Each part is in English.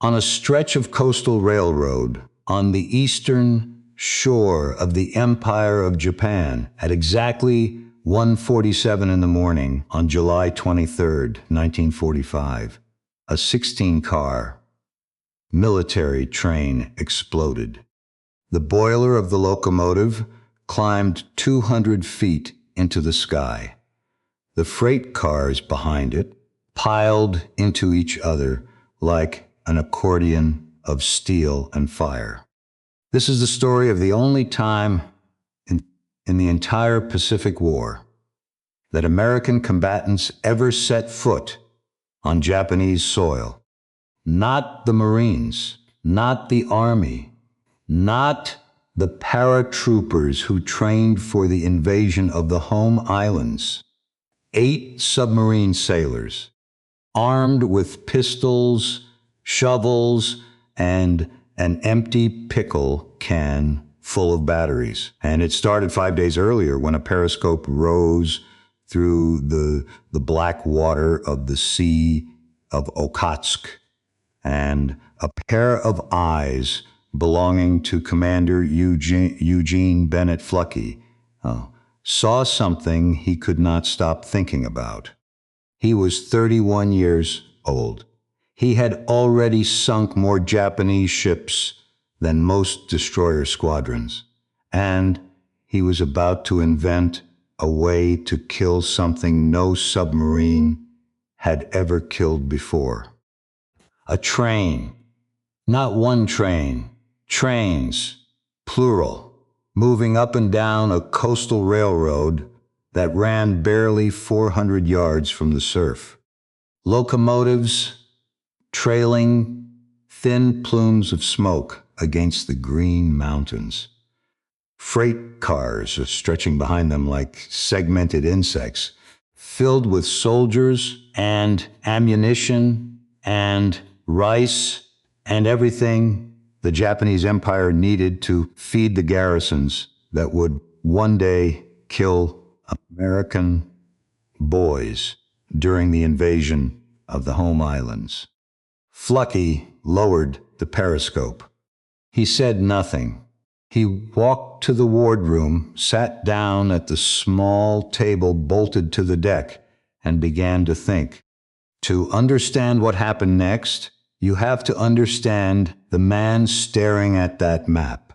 on a stretch of coastal railroad on the eastern shore of the Empire of Japan at exactly 1:47 in the morning on July 23rd, 1945. A 16-car military train exploded. The boiler of the locomotive climbed 200 feet into the sky. The freight cars behind it piled into each other like an accordion of steel and fire. This is the story of the only time in the entire Pacific War that American combatants ever set foot on Japanese soil. Not the Marines, not the Army, not the paratroopers who trained for the invasion of the home islands. 8 submarine sailors, armed with pistols, shovels, and an empty pickle can full of batteries. And it started 5 days earlier when a periscope rose through the black water of the Sea of Okhotsk, and a pair of eyes belonging to Commander Eugene Bennett Fluckey saw something he could not stop thinking about. He was 31 years old. He had already sunk more Japanese ships than most destroyer squadrons, and he was about to invent a way to kill something no submarine had ever killed before. A train. Not one train. Trains, plural, moving up and down a coastal railroad that ran barely 400 yards from the surf. Locomotives trailing thin plumes of smoke against the green mountains. Freight cars are stretching behind them like segmented insects, filled with soldiers and ammunition and rice and everything the Japanese Empire needed to feed the garrisons that would one day kill American boys during the invasion of the home islands. Fluckey lowered the periscope. He said nothing. He walked to the wardroom, sat down at the small table bolted to the deck, and began to think. To understand what happened next, you have to understand the man staring at that map.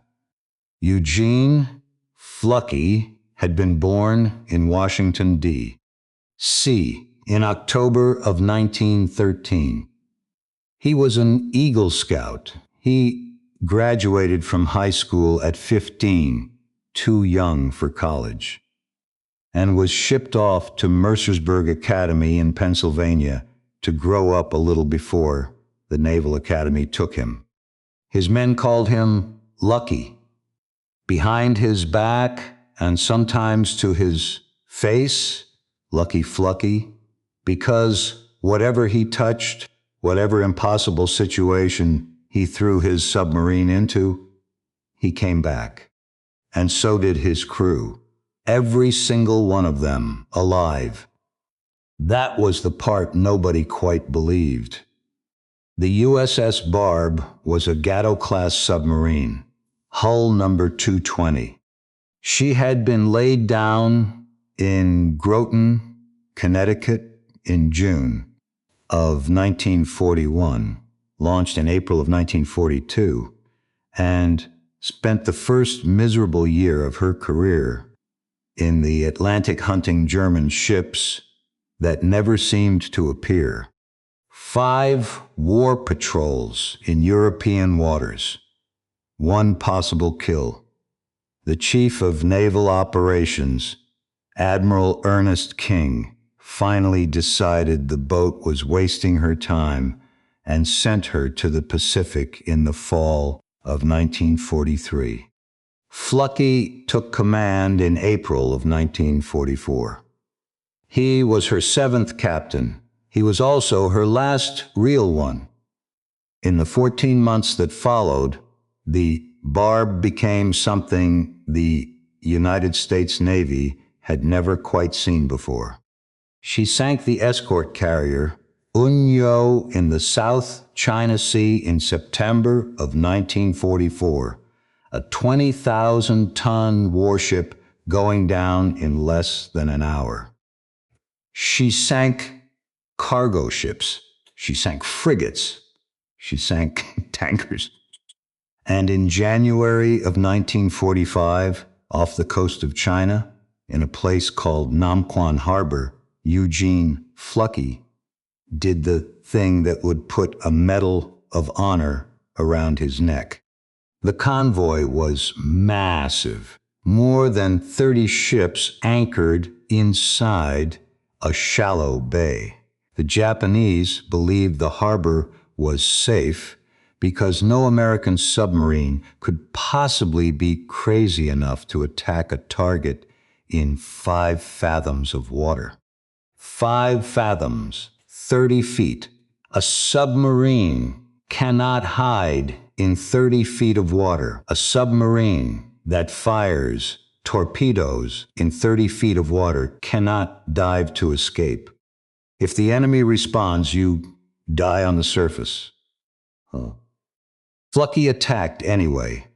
Eugene Fluckey had been born in Washington, D.C. in October of 1913. He was an Eagle Scout. He graduated from high school at 15, too young for college, and was shipped off to Mercersburg Academy in Pennsylvania to grow up a little before the Naval Academy took him. His men called him Lucky. Behind his back, and sometimes to his face, Lucky Fluckey, because whatever he touched, whatever impossible situation he threw his submarine into, he came back. And so did his crew, every single one of them alive. That was the part nobody quite believed. The USS Barb was a Gatto-class submarine, hull number 220. She had been laid down in Groton, Connecticut in June of 1941, launched in April of 1942, and spent the first miserable year of her career in the Atlantic hunting German ships that never seemed to appear. 5 war patrols in European waters. 1 possible kill. The Chief of Naval Operations, Admiral Ernest King, finally decided the boat was wasting her time and sent her to the Pacific in the fall of 1943. Fluckey took command in April of 1944. He was her 7th captain. He was also her last real one. In the 14 months that followed, the Barb became something the United States Navy had never quite seen before. She sank the escort carrier Unyo in the South China Sea in September of 1944, a 20,000-ton warship going down in less than an hour. She sank cargo ships. She sank frigates. She sank tankers. And in January of 1945, off the coast of China, in a place called Namquan Harbor, Eugene Fluckey did the thing that would put a Medal of Honor around his neck. The convoy was massive. More than 30 ships anchored inside a shallow bay. The Japanese believed the harbor was safe because no American submarine could possibly be crazy enough to attack a target in 5 fathoms of water. 5 fathoms, 30 feet. A submarine cannot hide in 30 feet of water. A submarine that fires torpedoes in 30 feet of water cannot dive to escape. If the enemy responds, you die on the surface. Fluckey attacked anyway.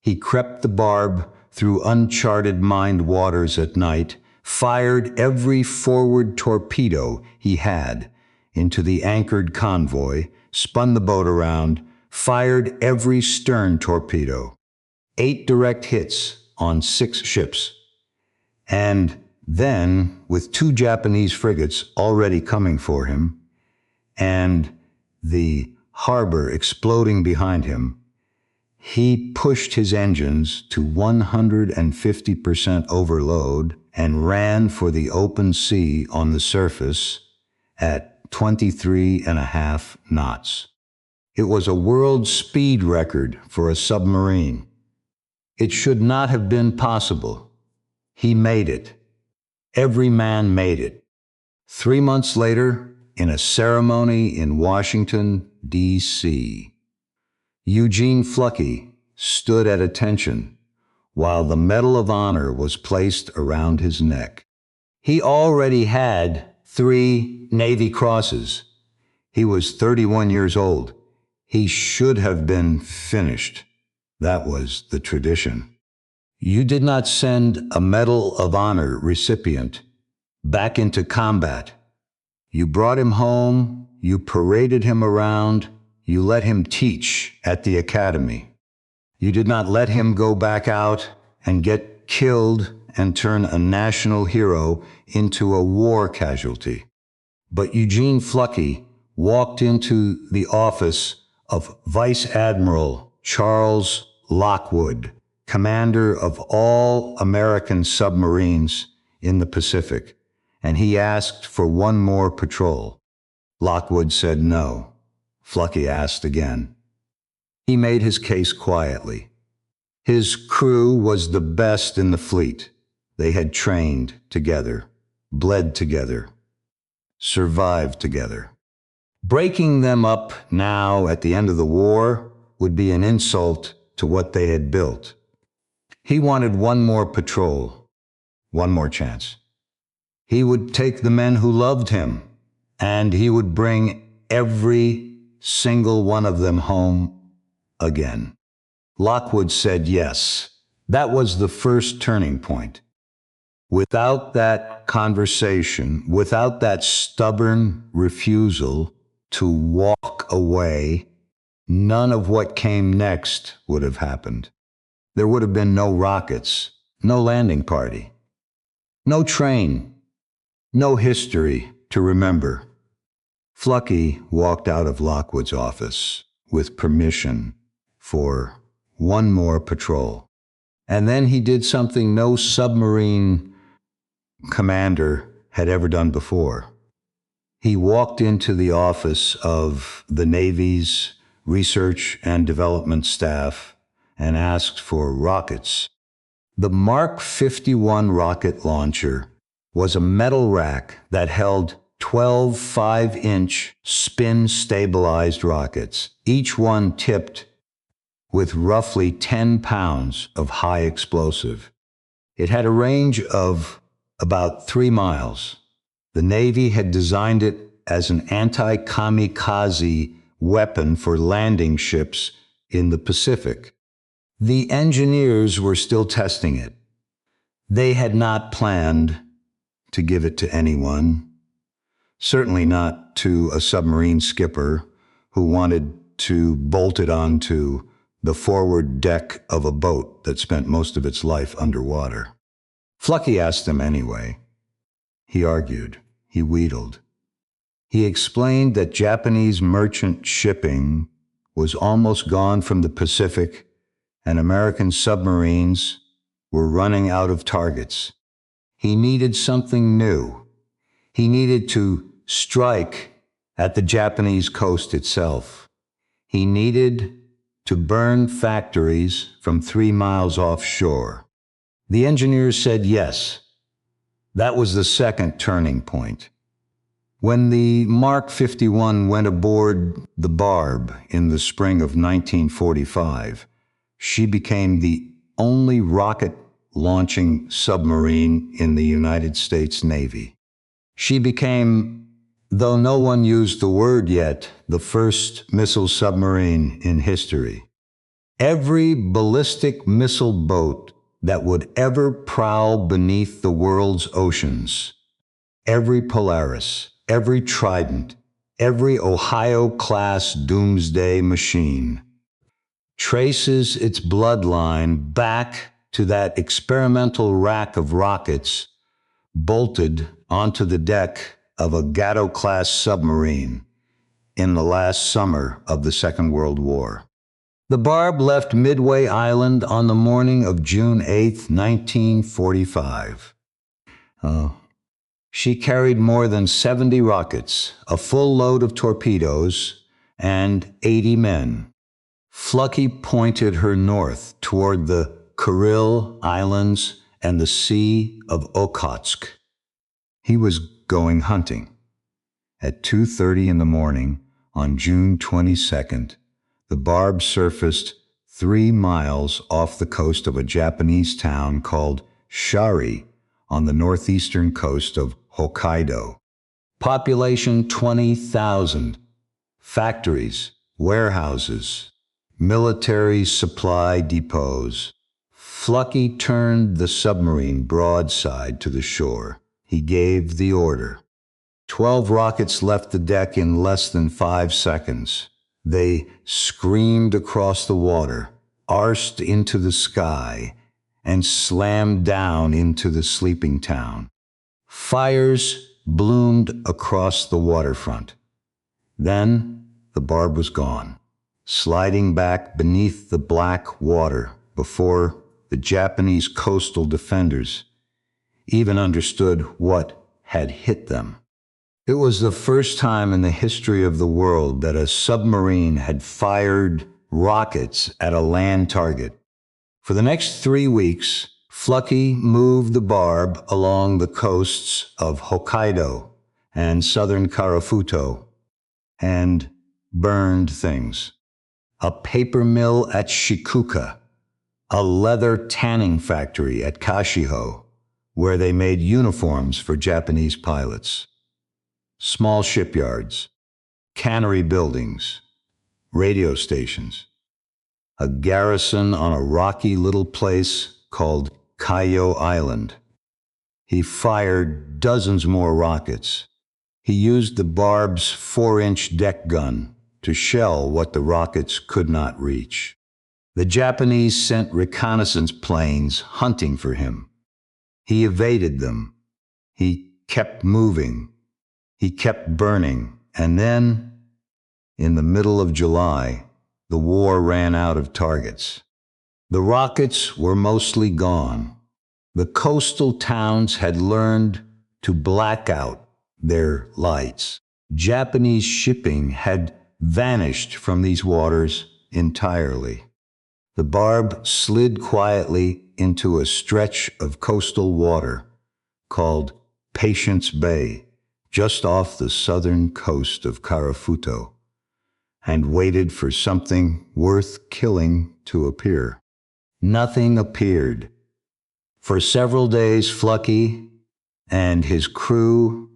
He crept the Barb through uncharted mined waters at night, fired every forward torpedo he had into the anchored convoy, spun the boat around, fired every stern torpedo. 8 direct hits on 6 ships. And then, with 2 Japanese frigates already coming for him, and the harbor exploding behind him, he pushed his engines to 150% overload and ran for the open sea on the surface at 23.5 knots. It was a world speed record for a submarine. It should not have been possible. He made it. Every man made it. 3 months later, in a ceremony in Washington, D.C., Eugene Fluckey stood at attention while the Medal of Honor was placed around his neck. He already had 3 Navy Crosses. He was 31 years old. He should have been finished. That was the tradition. You did not send a Medal of Honor recipient back into combat. You brought him home, you paraded him around, you let him teach at the academy. You did not let him go back out and get killed and turn a national hero into a war casualty. But Eugene Fluckey walked into the office of Vice Admiral Charles Lockwood, commander of all American submarines in the Pacific, and he asked for one more patrol. Lockwood said no. Fluckey asked again. He made his case quietly. His crew was the best in the fleet. They had trained together, bled together, survived together. Breaking them up now at the end of the war would be an insult to what they had built. He wanted one more patrol, one more chance. He would take the men who loved him, and he would bring every single one of them home again. Lockwood said yes. That was the first turning point. Without that conversation, without that stubborn refusal to walk away, none of what came next would have happened. There would have been no rockets, no landing party, no train, no history to remember. Fluckey walked out of Lockwood's office with permission for one more patrol. And then he did something no submarine commander had ever done before. He walked into the office of the Navy's research and development staff and asked for rockets. The Mark 51 rocket launcher was a metal rack that held 12 5-inch spin-stabilized rockets, each one tipped with roughly 10 pounds of high explosive. It had a range of about 3 miles. The Navy had designed it as an anti-kamikaze weapon for landing ships in the Pacific. The engineers were still testing it. They had not planned to give it to anyone, certainly not to a submarine skipper who wanted to bolt it onto the forward deck of a boat that spent most of its life underwater. Fluckey asked them anyway. He argued. He wheedled. He explained that Japanese merchant shipping was almost gone from the Pacific and American submarines were running out of targets. He needed something new. He needed to strike at the Japanese coast itself. He needed to burn factories from 3 miles offshore. The engineers said yes. That was the second turning point. When the Mark 51 went aboard the Barb in the spring of 1945, she became the only rocket-launching submarine in the United States Navy. She became, though no one used the word yet, the first missile submarine in history. Every ballistic missile boat that would ever prowl beneath the world's oceans, every Polaris, every Trident, every Ohio-class doomsday machine, traces its bloodline back to that experimental rack of rockets bolted onto the deck of a Gatto-class submarine in the last summer of the Second World War. The Barb left Midway Island on the morning of June 8, 1945. She carried more than 70 rockets, a full load of torpedoes, and 80 men. Fluckey pointed her north toward the Kuril Islands and the Sea of Okhotsk. He was going hunting. At 2:30 in the morning on June 22nd, the Barb surfaced 3 miles off the coast of a Japanese town called Shari on the northeastern coast of Hokkaido. Population 20,000. Factories, warehouses, military supply depots. Fluckey turned the submarine broadside to the shore. He gave the order. 12 rockets left the deck in less than 5 seconds. They screamed across the water, arsed into the sky, and slammed down into the sleeping town. Fires bloomed across the waterfront. Then the Barb was gone, sliding back beneath the black water before the Japanese coastal defenders even understood what had hit them. It was the first time in the history of the world that a submarine had fired rockets at a land target. For the next 3 weeks, Fluckey moved the Barb along the coasts of Hokkaido and southern Karafuto and burned things. A paper mill at Shikuka, a leather tanning factory at Kashiho, where they made uniforms for Japanese pilots. Small shipyards, cannery buildings, radio stations, a garrison on a rocky little place called Kaio Island. He fired dozens more rockets. He used the Barb's 4-inch deck gun to shell what the rockets could not reach. The Japanese sent reconnaissance planes hunting for him. He evaded them. He kept moving. He kept burning. And then, in the middle of July, the war ran out of targets. The rockets were mostly gone. The coastal towns had learned to black out their lights. Japanese shipping had vanished from these waters entirely. The Barb slid quietly into a stretch of coastal water called Patience Bay, just off the southern coast of Karafuto, and waited for something worth killing to appear. Nothing appeared. For several days, Fluckey and his crew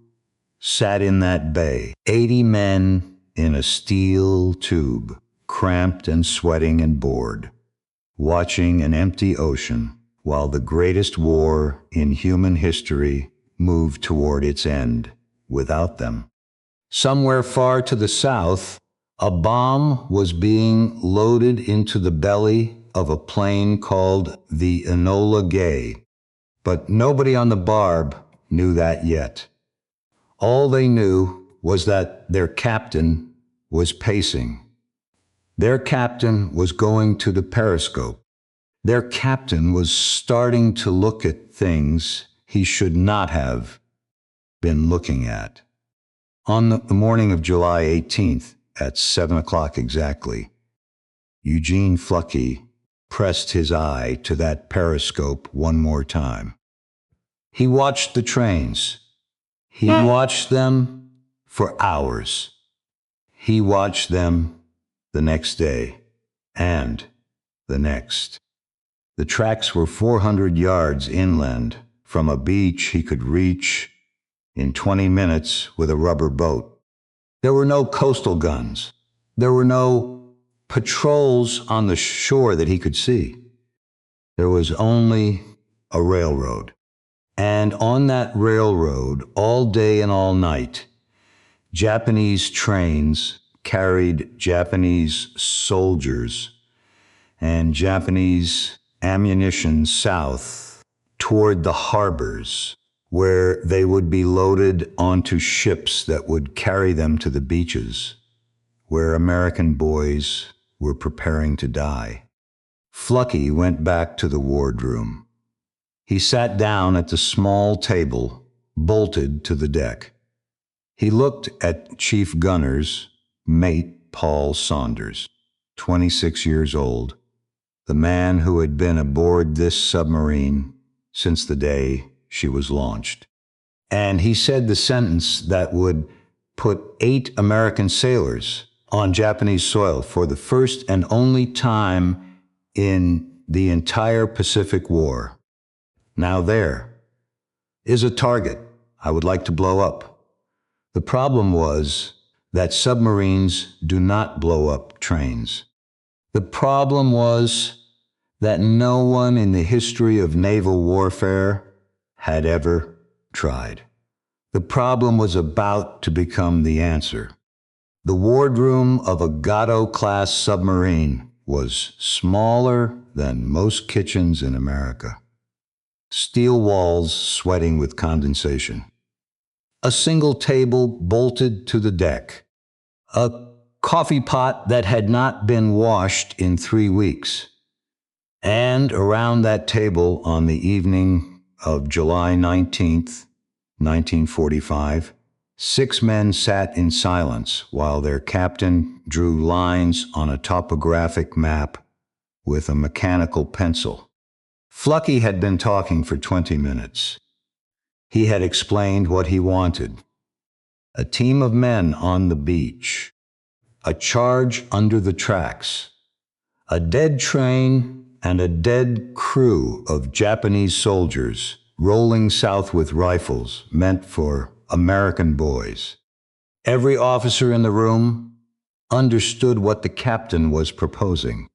sat in that bay, 80 men in a steel tube, cramped and sweating and bored, watching an empty ocean while the greatest war in human history moved toward its end without them. Somewhere far to the south, a bomb was being loaded into the belly of a plane called the Enola Gay, but nobody on the Barb knew that yet. All they knew was that their captain was pacing. Their captain was going to the periscope. Their captain was starting to look at things he should not have been looking at. On the morning of July 18th, at 7 o'clock exactly, Eugene Fluckey pressed his eye to that periscope one more time. He watched the trains. He watched them for hours. He watched them the next day and the next. The tracks were 400 yards inland from a beach he could reach in 20 minutes with a rubber boat. There were no coastal guns. There were no patrols on the shore that he could see. There was only a railroad. And on that railroad, all day and all night, Japanese trains carried Japanese soldiers and Japanese ammunition south toward the harbors, where they would be loaded onto ships that would carry them to the beaches, where American boys were preparing to die. Fluckey went back to the wardroom. He sat down at the small table, bolted to the deck. He looked at Chief Gunner's mate, Paul Saunders, 26 years old, the man who had been aboard this submarine since the day she was launched. And he said the sentence that would put 8 American sailors on Japanese soil for the first and only time in the entire Pacific War. Now there is a target I would like to blow up. The problem was that submarines do not blow up trains. The problem was that no one in the history of naval warfare had ever tried. The problem was about to become the answer. The wardroom of a Gato-class submarine was smaller than most kitchens in America. Steel walls sweating with condensation. A single table bolted to the deck. A coffee pot that had not been washed in 3 weeks. And around that table on the evening of July 19th, 1945, 6 men sat in silence while their captain drew lines on a topographic map with a mechanical pencil. Fluckey had been talking for 20 minutes. He had explained what he wanted. A team of men on the beach. A charge under the tracks. A dead train and a dead crew of Japanese soldiers rolling south with rifles meant for American boys. Every officer in the room understood what the captain was proposing.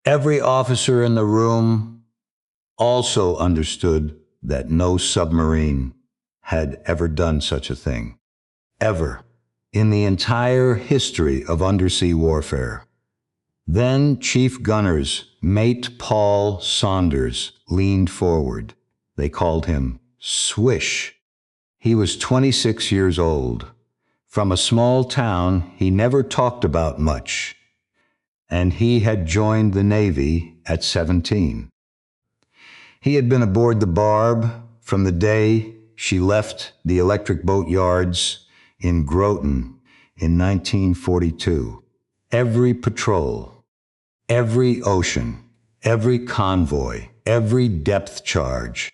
Every officer in the room also understood that no submarine had ever done such a thing. Ever. In the entire history of undersea warfare. Then Chief Gunner's mate Paul Saunders leaned forward. They called him Swish. He was 26 years old. From a small town he never talked about much, and he had joined the Navy at 17. He had been aboard the Barb from the day she left the electric boat yards in Groton in 1942. Every patrol, every ocean, every convoy, every depth charge.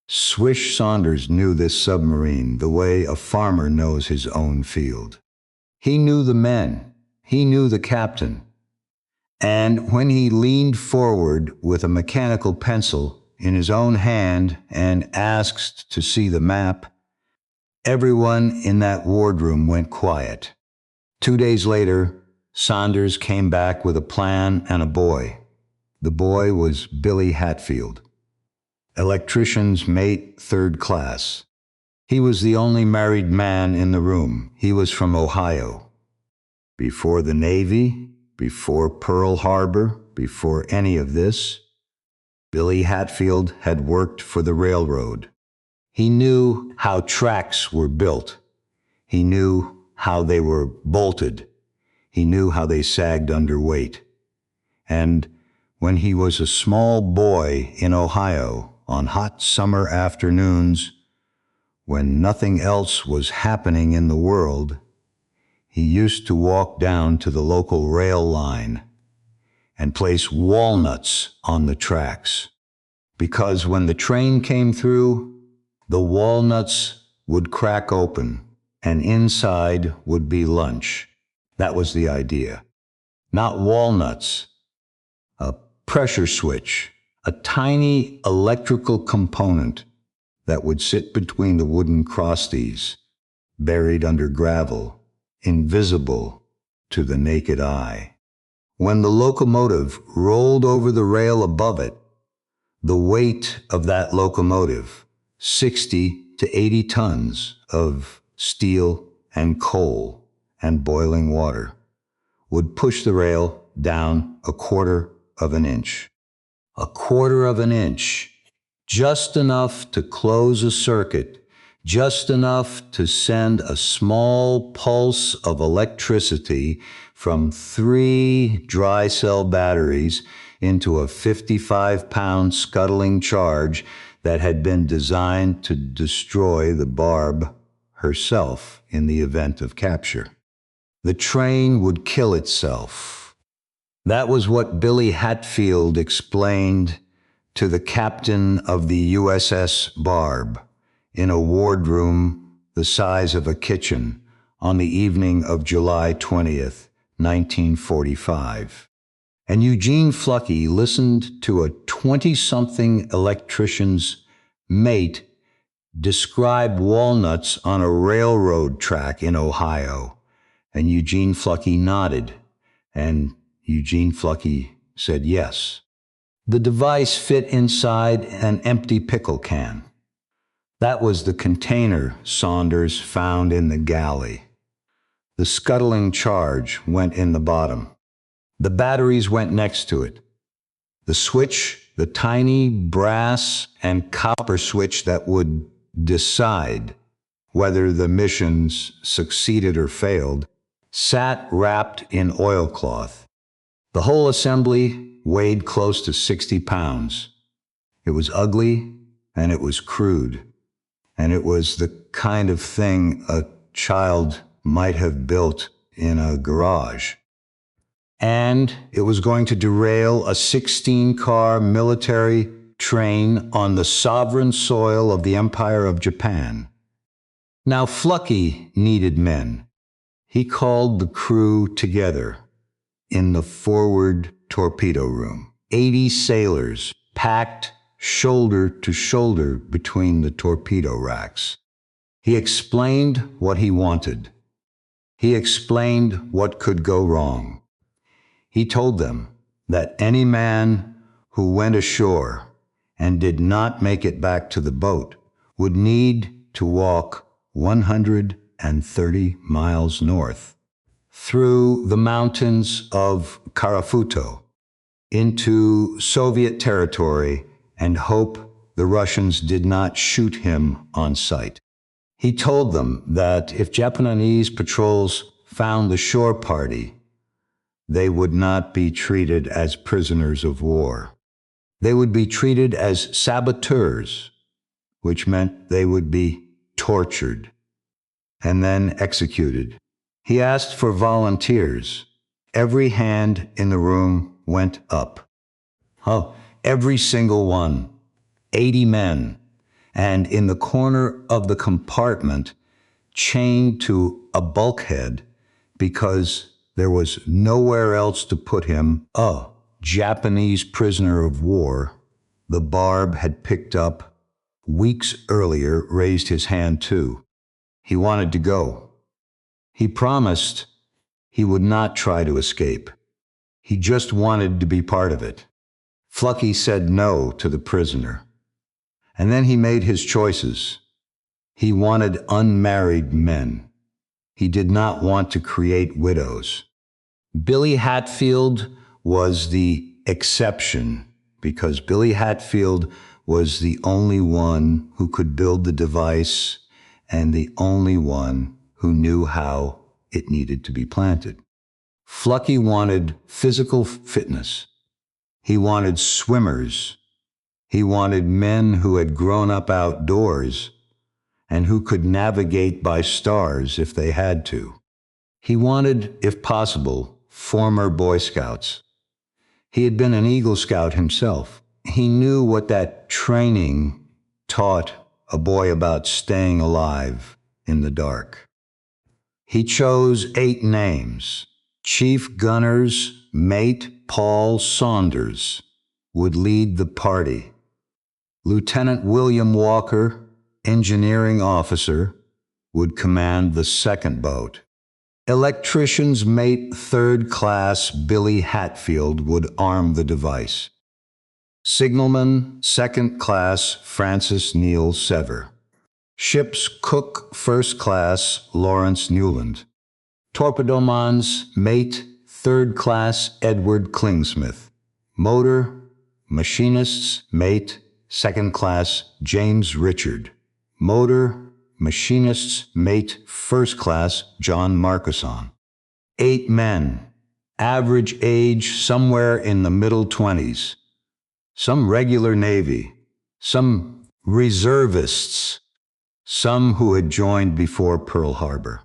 Swish Saunders knew this submarine the way a farmer knows his own field. He knew the men. He knew the captain. And when he leaned forward with a mechanical pencil in his own hand and asked to see the map, Everyone in that wardroom went quiet. 2 days later, Saunders came back with a plan and a boy. The boy was Billy Hatfield, electrician's mate, third class. He was the only married man in the room. He was from Ohio. Before the Navy, before Pearl Harbor, before any of this, Billy Hatfield had worked for the railroad. He knew how tracks were built. He knew how they were bolted. He knew how they sagged under weight. And when he was a small boy in Ohio, on hot summer afternoons, when nothing else was happening in the world, he used to walk down to the local rail line and place walnuts on the tracks. Because when the train came through, the walnuts would crack open and inside would be lunch. That was the idea. Not walnuts, a pressure switch, a tiny electrical component that would sit between the wooden crosties, buried under gravel, invisible to the naked eye. When the locomotive rolled over the rail above it, the weight of that locomotive, 60 to 80 tons of steel and coal and boiling water, would push the rail down 1/4 of an inch. 1/4 of an inch, just enough to close a circuit, just enough to send a small pulse of electricity from 3 dry cell batteries into a 55-pound scuttling charge that had been designed to destroy the Barb herself in the event of capture. The train would kill itself. That was what Billy Hatfield explained to the captain of the USS Barb in a wardroom the size of a kitchen on the evening of July 20th, 1945. And Eugene Fluckey listened to a 20-something electrician's mate describe walnuts on a railroad track in Ohio. And Eugene Fluckey nodded, and Eugene Fluckey said yes. The device fit inside an empty pickle can. That was the container Saunders found in the galley. The scuttling charge went in the bottom. The batteries went next to it. The switch, the tiny brass and copper switch that would decide whether the missions succeeded or failed, sat wrapped in oilcloth. The whole assembly weighed close to 60 pounds. It was ugly and it was crude, and it was the kind of thing a child might have built in a garage. And it was going to derail a 16-car military train on the sovereign soil of the Empire of Japan. Now Fluckey needed men. He called the crew together in the forward torpedo room. 80 sailors packed shoulder to shoulder between the torpedo racks. He explained what he wanted. He explained what could go wrong. He told them that any man who went ashore and did not make it back to the boat would need to walk 130 miles north through the mountains of Karafuto into Soviet territory and hope the Russians did not shoot him on sight. He told them that if Japanese patrols found the shore party, they would not be treated as prisoners of war. They would be treated as saboteurs, which meant they would be tortured and then executed. He asked for volunteers. Every hand in the room went up. Oh, every single one. 80 men. And in the corner of the compartment, chained to a bulkhead because there was nowhere else to put him, a Japanese prisoner of war the Barb had picked up weeks earlier raised his hand too. He wanted to go. He promised he would not try to escape. He just wanted to be part of it. Fluckey said no to the prisoner. And then he made his choices. He wanted unmarried men. He did not want to create widows. Billy Hatfield was the exception because Billy Hatfield was the only one who could build the device and the only one who knew how it needed to be planted. Fluckey wanted physical fitness. He wanted swimmers. He wanted men who had grown up outdoors and who could navigate by stars if they had to. He wanted, if possible, former Boy Scouts. He had been an Eagle Scout himself. He knew what that training taught a boy about staying alive in the dark. He chose 8 names. Chief Gunner's mate Paul Saunders would lead the party. Lieutenant William Walker, engineering officer, would command the second boat. Electrician's mate 3rd class Billy Hatfield would arm the device. Signalman 2nd class Francis Neil Sever. Ship's cook 1st class Lawrence Newland. Torpedoman's mate 3rd class Edward Klingsmith. Motor machinist's mate 2nd class James Richard. Motor machinist's mate 1st class John Marcusson. 8 men, average age somewhere in the middle 20s. Some regular Navy, some reservists, some who had joined before Pearl Harbor,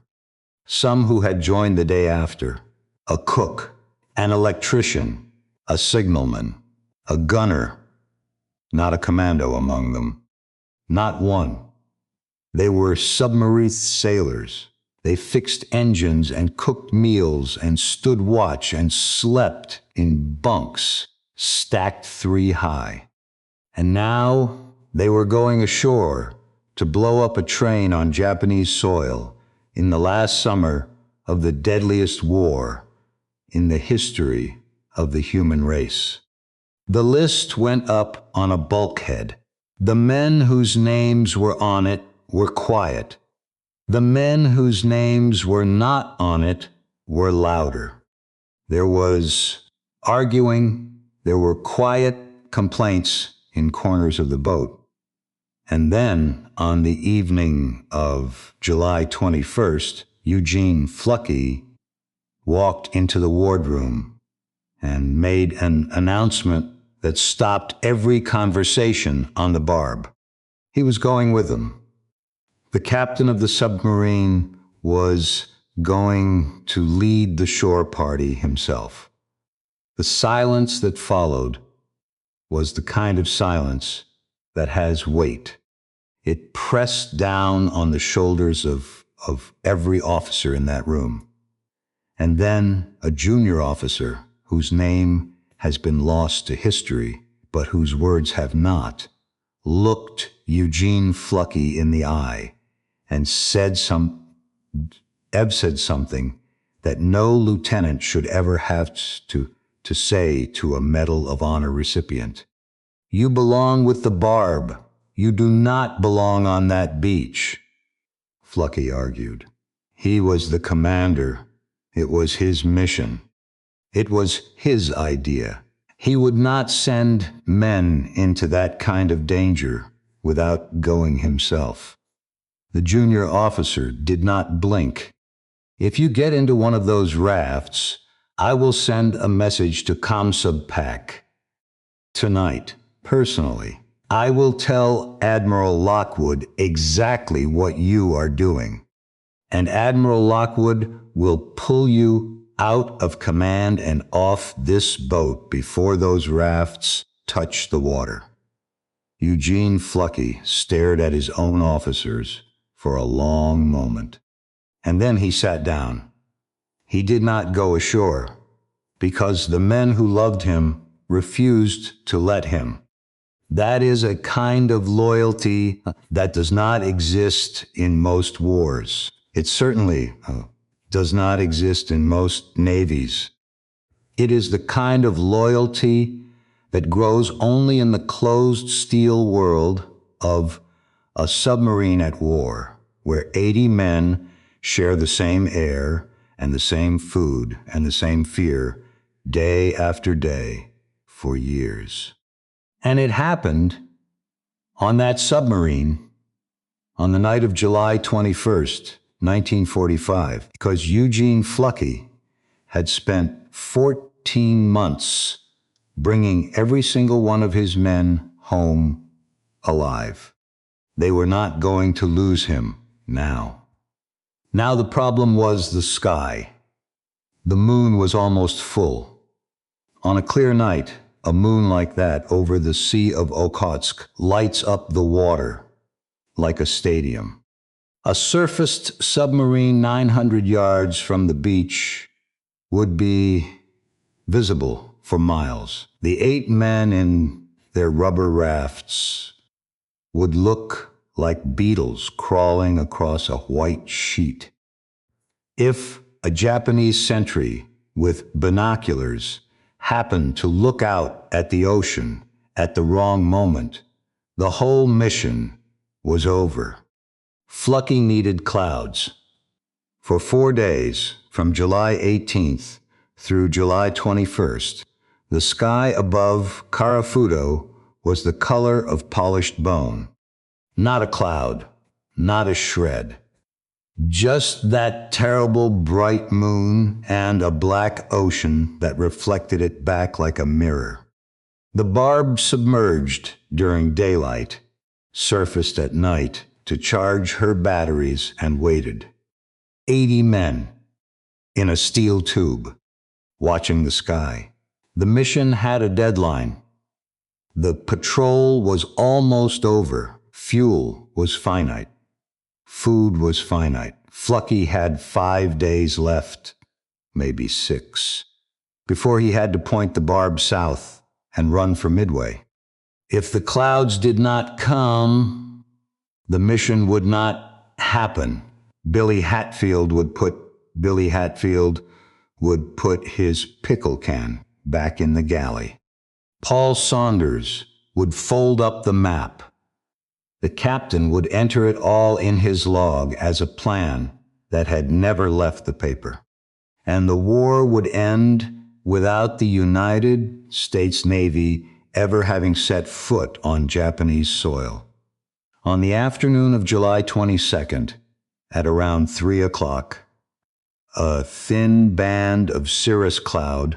some who had joined the day after, a cook, an electrician, a signalman, a gunner, not a commando among them, not one. They were submarine sailors. They fixed engines and cooked meals and stood watch and slept in bunks stacked 3 high. And now they were going ashore to blow up a train on Japanese soil in the last summer of the deadliest war in the history of the human race. The list went up on a bulkhead. The men whose names were on it were quiet. The men whose names were not on it were louder. There was arguing, there were quiet complaints in corners of the boat. And then, on the evening of July 21st, Eugene Fluckey walked into the wardroom and made an announcement that stopped every conversation on the Barb. He was going with them. The captain of the submarine was going to lead the shore party himself. The silence that followed was the kind of silence that has weight. It pressed down on the shoulders of every officer in that room. And then a junior officer, whose name has been lost to history, but whose words have not, looked Eugene Fluckey in the eye and said something that no lieutenant should ever have to say to a Medal of Honor recipient. You belong with the Barb. You do not belong on that beach, Fluckey argued. He was the commander. It was his mission. It was his idea. He would not send men into that kind of danger without going himself. The junior officer did not blink. If you get into one of those rafts, I will send a message to Comsub Pack. Tonight, personally, I will tell Admiral Lockwood exactly what you are doing. And Admiral Lockwood will pull you out of command and off this boat before those rafts touch the water. Eugene Fluckey stared at his own officers for a long moment. And then he sat down. He did not go ashore because the men who loved him refused to let him. That is a kind of loyalty that does not exist in most wars. It certainly does not exist in most navies. It is the kind of loyalty that grows only in the closed steel world of a submarine at war, where 80 men share the same air and the same food and the same fear day after day for years. And it happened on that submarine on the night of July 21st, 1945, because Eugene Fluckey had spent 14 months bringing every single one of his men home alive. They were not going to lose him now. Now the problem was the sky. The moon was almost full. On a clear night, a moon like that over the Sea of Okhotsk lights up the water like a stadium. A surfaced submarine 900 yards from the beach would be visible for miles. The 8 men in their rubber rafts would look like beetles crawling across a white sheet. If a Japanese sentry with binoculars happened to look out at the ocean at the wrong moment, the whole mission was over. Fluckey needed clouds. For 4 days, from July 18th through July 21st, the sky above Karafuto was the color of polished bone. Not a cloud, not a shred. Just that terrible bright moon and a black ocean that reflected it back like a mirror. The Barb submerged during daylight, surfaced at night to charge her batteries, and waited. 80 men in a steel tube, watching the sky. The mission had a deadline. The patrol was almost over. Fuel was finite. Food was finite. Fluckey had 5 days left, maybe 6, before he had to point the Barb south and run for Midway. If the clouds did not come, the mission would not happen. Billy Hatfield would put his pickle can back in the galley. Paul Saunders would fold up the map. The captain would enter it all in his log as a plan that had never left the paper. And the war would end without the United States Navy ever having set foot on Japanese soil. On the afternoon of July 22nd, at around 3 o'clock, a thin band of cirrus cloud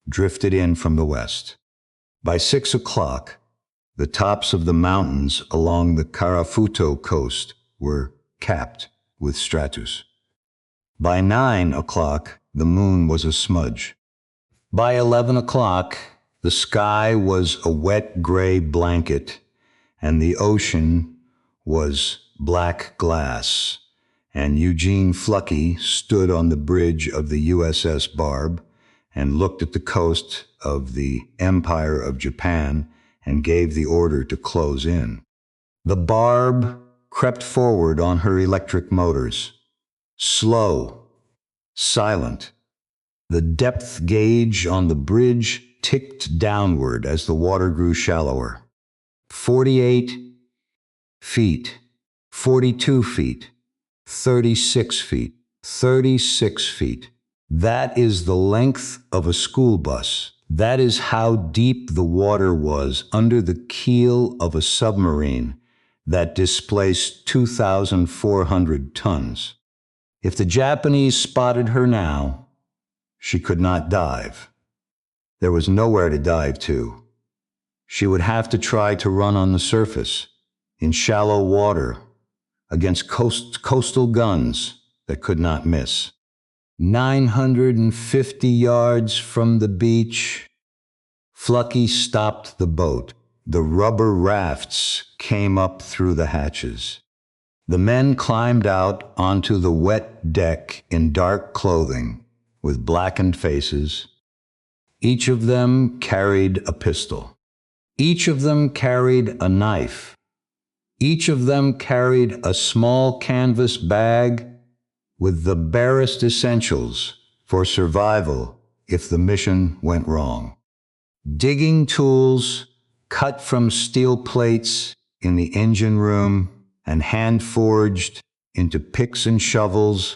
drifted in from the west. By 6 o'clock, the tops of the mountains along the Karafuto coast were capped with stratus. By 9 o'clock, the moon was a smudge. By 11 o'clock, the sky was a wet gray blanket, and the ocean was black glass, and Eugene Fluckey stood on the bridge of the USS Barb and looked at the coast of the Empire of Japan and gave the order to close in. The Barb crept forward on her electric motors, slow, silent. The depth gauge on the bridge ticked downward as the water grew shallower. 48 feet, 42 feet, 36 feet, 36 feet. That is the length of a school bus. That is how deep the water was under the keel of a submarine that displaced 2,400 tons. If the Japanese spotted her now, she could not dive. There was nowhere to dive to. She would have to try to run on the surface, in shallow water, against coastal guns that could not miss. 950 yards from the beach, Fluckey stopped the boat. The rubber rafts came up through the hatches. The men climbed out onto the wet deck in dark clothing with blackened faces. Each of them carried a pistol. Each of them carried a knife. Each of them carried a small canvas bag with the barest essentials for survival if the mission went wrong. Digging tools cut from steel plates in the engine room and hand-forged into picks and shovels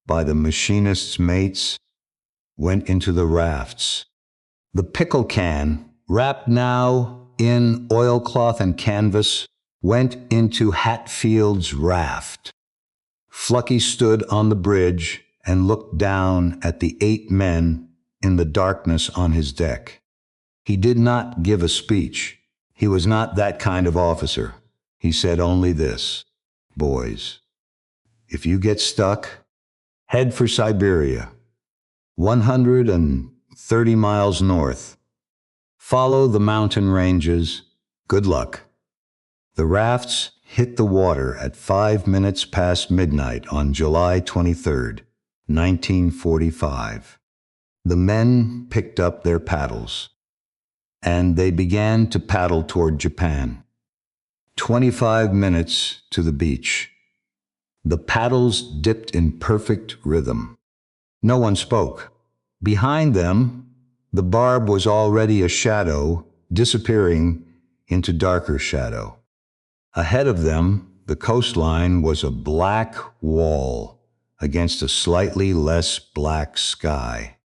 by the machinist's mates went into the rafts. The pickle can, wrapped now in oilcloth and canvas, went into Hatfield's raft. Fluckey stood on the bridge and looked down at the 8 men in the darkness on his deck. He did not give a speech. He was not that kind of officer. He said only this: "Boys, if you get stuck, head for Siberia, 130 miles north. Follow the mountain ranges. Good luck." The rafts hit the water at 5 minutes past midnight on July 23, 1945. The men picked up their paddles, and they began to paddle toward Japan. 25 minutes to the beach. The paddles dipped in perfect rhythm. No one spoke. Behind them, the Barb was already a shadow, disappearing into darker shadow. Ahead of them, the coastline was a black wall against a slightly less black sky.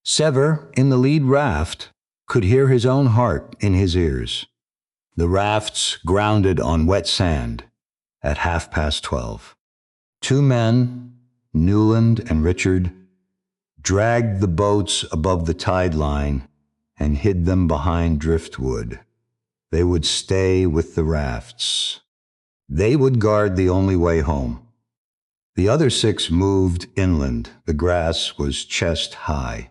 Sever, in the lead raft, could hear his own heart in his ears. The rafts grounded on wet sand at 12:30. 2 men, Newland and Richard, dragged the boats above the tide line and hid them behind driftwood. They would stay with the rafts. They would guard the only way home. The other 6 moved inland. The grass was chest high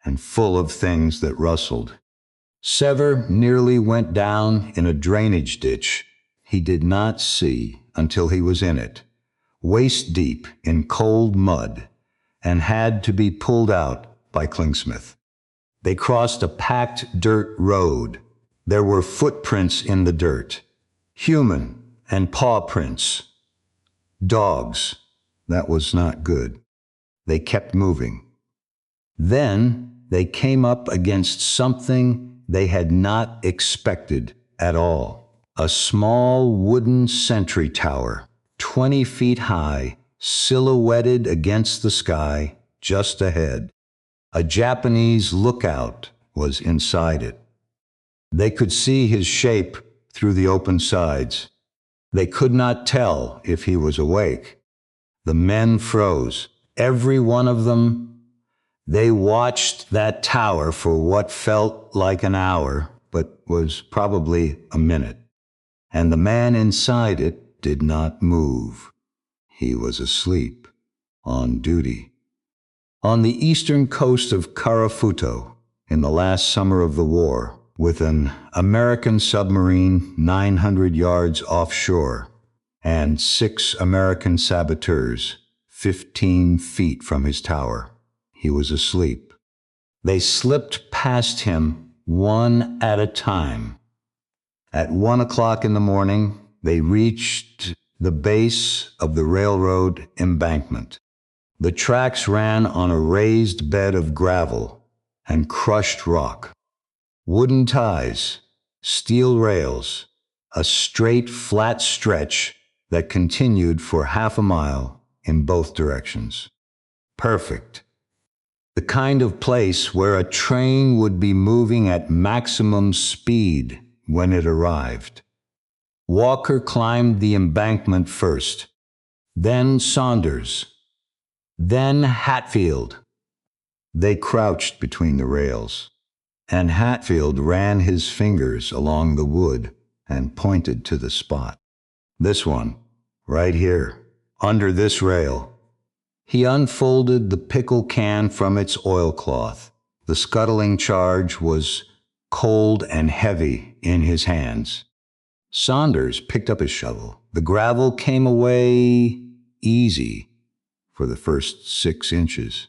and full of things that rustled. Sever nearly went down in a drainage ditch he did not see until he was in it, waist deep in cold mud, and had to be pulled out by Klingsmith. They crossed a packed dirt road. There were footprints in the dirt, human and paw prints. Dogs. That was not good. They kept moving. Then they came up against something they had not expected at all. A small wooden sentry tower, 20 feet high, silhouetted against the sky just ahead. A Japanese lookout was inside it. They could see his shape through the open sides. They could not tell if he was awake. The men froze, every one of them. They watched that tower for what felt like an hour, but was probably a minute. And the man inside it did not move. He was asleep, on duty. On the eastern coast of Karafuto, in the last summer of the war, with an American submarine 900 yards offshore and 6 American saboteurs 15 feet from his tower, he was asleep. They slipped past him one at a time. At 1 o'clock in the morning, they reached the base of the railroad embankment. The tracks ran on a raised bed of gravel and crushed rock. Wooden ties, steel rails, a straight, flat stretch that continued for half a mile in both directions. Perfect. The kind of place where a train would be moving at maximum speed when it arrived. Walker climbed the embankment first, then Saunders, then Hatfield. They crouched between the rails, and Hatfield ran his fingers along the wood and pointed to the spot. "This one, right here, under this rail." He unfolded the pickle can from its oilcloth. The scuttling charge was cold and heavy in his hands. Saunders picked up his shovel. The gravel came away easy for the first 6 inches.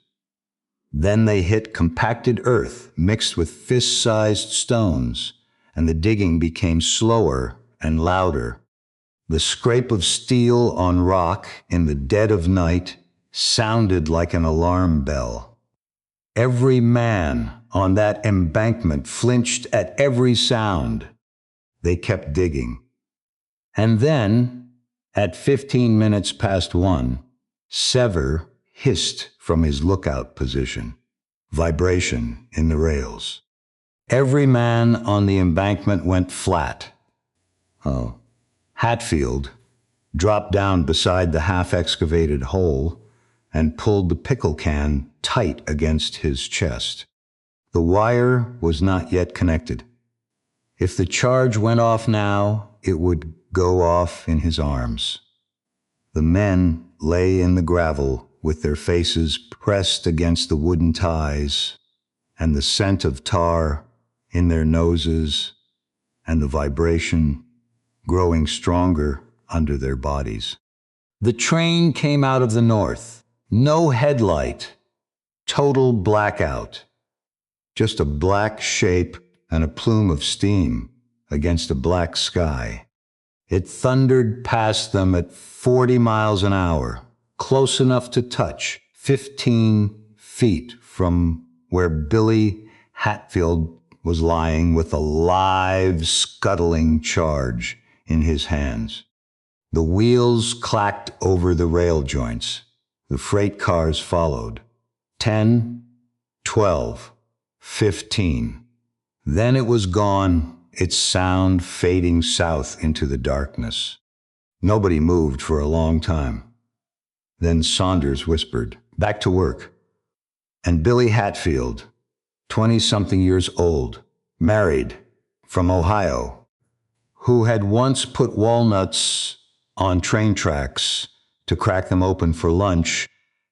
Then they hit compacted earth mixed with fist-sized stones and the digging became slower and louder. The scrape of steel on rock in the dead of night sounded like an alarm bell. Every man on that embankment flinched at every sound. They kept digging. And then, at 15 minutes past 1, Sever hissed from his lookout position. Vibration in the rails. Every man on the embankment went flat. Oh. Hatfield dropped down beside the half-excavated hole and pulled the pickle can tight against his chest. The wire was not yet connected. If the charge went off now, it would go off in his arms. The men lay in the gravel with their faces pressed against the wooden ties, and the scent of tar in their noses, and the vibration growing stronger under their bodies. The train came out of the north. No headlight. Total blackout. Just a black shape and a plume of steam against a black sky. It thundered past them at 40 miles an hour, close enough to touch, 15 feet from where Billy Hatfield was lying with a live, scuttling charge in his hands. The wheels clacked over the rail joints. The freight cars followed. 10, 12, 15. Then it was gone, its sound fading south into the darkness. Nobody moved for a long time. Then Saunders whispered, "Back to work." And Billy Hatfield, 20-something years old, married, from Ohio, who had once put walnuts on train tracks to crack them open for lunch,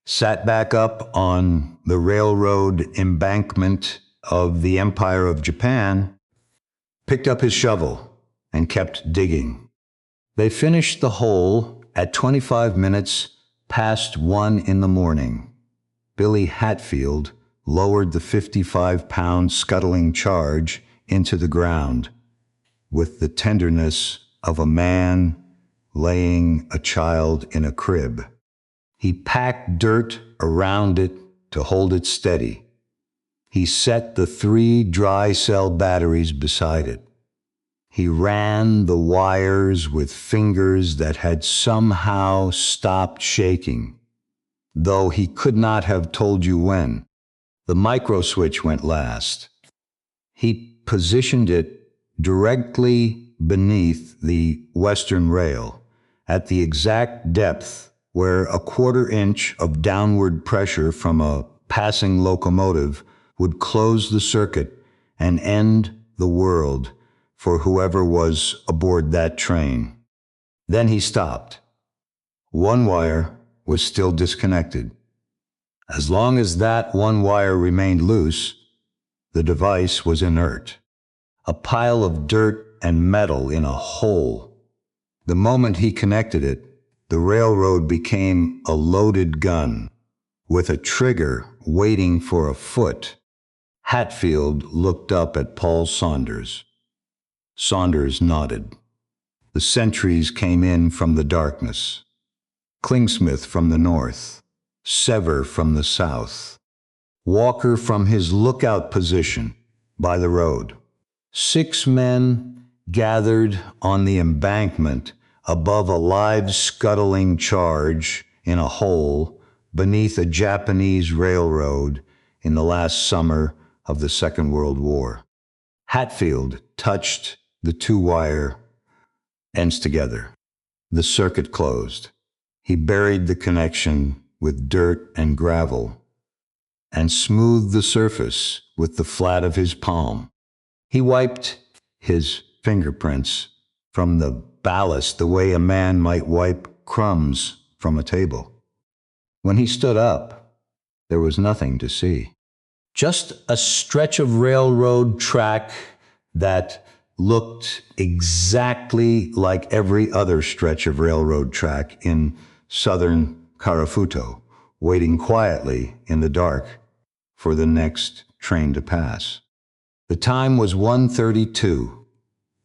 sat back up on the railroad embankment of the Empire of Japan, picked up his shovel, and kept digging. They finished the hole at 25 minutes past 1 in the morning. Billy Hatfield lowered the 55-pound scuttling charge into the ground with the tenderness of a man laying a child in a crib. He packed dirt around it to hold it steady. He set the 3 dry cell batteries beside it. He ran the wires with fingers that had somehow stopped shaking, though he could not have told you when. The micro switch went last. He positioned it directly beneath the western rail, at the exact depth where a 1/4 inch of downward pressure from a passing locomotive would close the circuit and end the world for whoever was aboard that train. Then he stopped. One wire was still disconnected. As long as that one wire remained loose, the device was inert. A pile of dirt and metal in a hole. The moment he connected it, the railroad became a loaded gun, with a trigger waiting for a foot. Hatfield looked up at Paul Saunders. Saunders nodded. The sentries came in from the darkness. Klingsmith from the north. Sever from the south. Walker from his lookout position by the road. 6 men gathered on the embankment above a live scuttling charge in a hole beneath a Japanese railroad in the last summer of the Second World War. Hatfield touched the 2-wire ends together. The circuit closed. He buried the connection with dirt and gravel and smoothed the surface with the flat of his palm. He wiped his fingerprints from the ballast the way a man might wipe crumbs from a table. When he stood up, there was nothing to see. Just a stretch of railroad track that looked exactly like every other stretch of railroad track in southern Karafuto, waiting quietly in the dark for the next train to pass. The time was 1:32.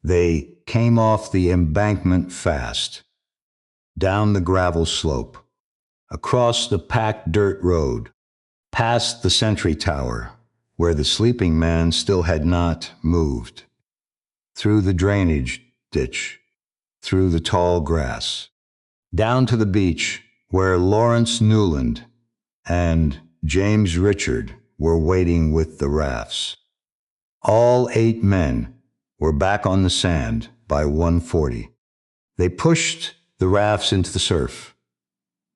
They came off the embankment fast, down the gravel slope, across the packed dirt road, past the sentry tower, where the sleeping man still had not moved, through the drainage ditch, through the tall grass, down to the beach, where Lawrence Newland and James Richard were waiting with the rafts. All 8 men were back on the sand by 1:40. They pushed the rafts into the surf.